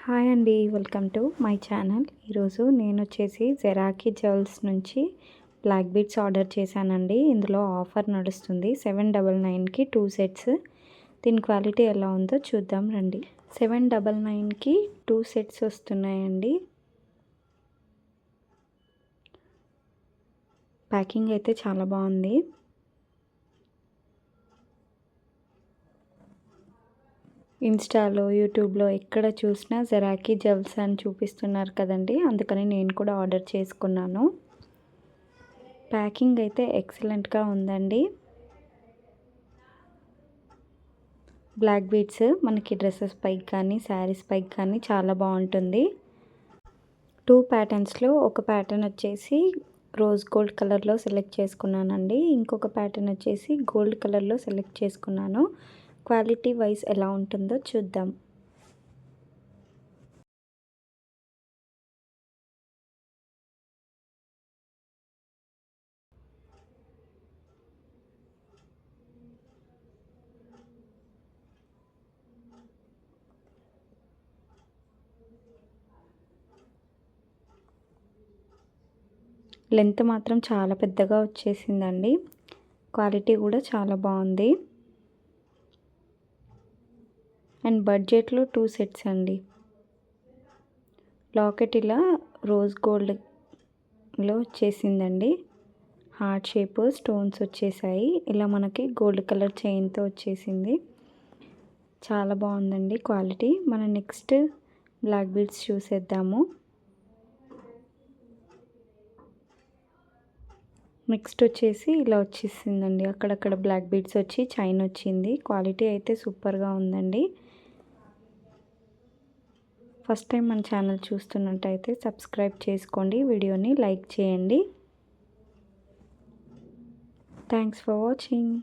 Hi అండి, welcome to my channel. ఈరోజు నేను వచ్చేసి జెరాకీ జ్యువెల్స్ నుంచి బ్లాక్ బీడ్స్ ఆర్డర్ చేశానండి. ఇందులో ఆఫర్ నడుస్తుంది. 799కి 2 సెట్స్. దీని క్వాలిటీ ఎలా ఉందో చూద్దాం రండి. 799కి 2 సెట్స్ వస్తున్నాయండి. ప్యాకింగ్ అయితే చాలా బాగుంది. ఇన్స్టాలో, యూట్యూబ్లో ఎక్కడ చూసినా జెరాకీ జ్యువెల్స్ అని చూపిస్తున్నారు కదండి, అందుకని నేను కూడా ఆర్డర్ చేసుకున్నాను. ప్యాకింగ్ అయితే ఎక్సలెంట్గా ఉందండి. బ్లాక్ బీడ్స్ మనకి డ్రెస్సెస్ పైకి కానీ శారీస్ పైకి కానీ చాలా బాగుంటుంది. 2 ప్యాటర్న్స్లో ఒక ప్యాటర్న్ వచ్చేసి రోజ్ గోల్డ్ కలర్లో సెలెక్ట్ చేసుకున్నానండి. ఇంకొక ప్యాటర్న్ వచ్చేసి గోల్డ్ కలర్లో సెలెక్ట్ చేసుకున్నాను. క్వాలిటీ వైజ్ ఎలా ఉంటుందో చూద్దాం. లెంత్ మాత్రం చాలా పెద్దగా వచ్చేసిందండి. క్వాలిటీ కూడా చాలా బాగుంది. అండ్ బడ్జెట్లో 2 సెట్స్ అండి. లాకెట్ ఇలా రోజ్ గోల్డ్లో వచ్చేసిందండి. హార్ట్ షేప్ స్టోన్స్ వచ్చేసాయి. ఇలా మనకి గోల్డ్ కలర్ చైన్తో వచ్చేసింది. చాలా బాగుందండి క్వాలిటీ. మనం నెక్స్ట్ బ్లాక్ బీడ్స్ చూసేద్దాము. నెక్స్ట్ వచ్చేసి ఇలా వచ్చేసిందండి. అక్కడక్కడ బ్లాక్ బీడ్స్ వచ్చి చైన్ వచ్చింది. క్వాలిటీ అయితే సూపర్గా ఉందండి. ఫస్ట్ టైం మన ఛానల్ చూస్తున్నట్టయితే సబ్స్క్రైబ్ చేసుకోండి, వీడియోని లైక్ చేయండి. Thanks for watching.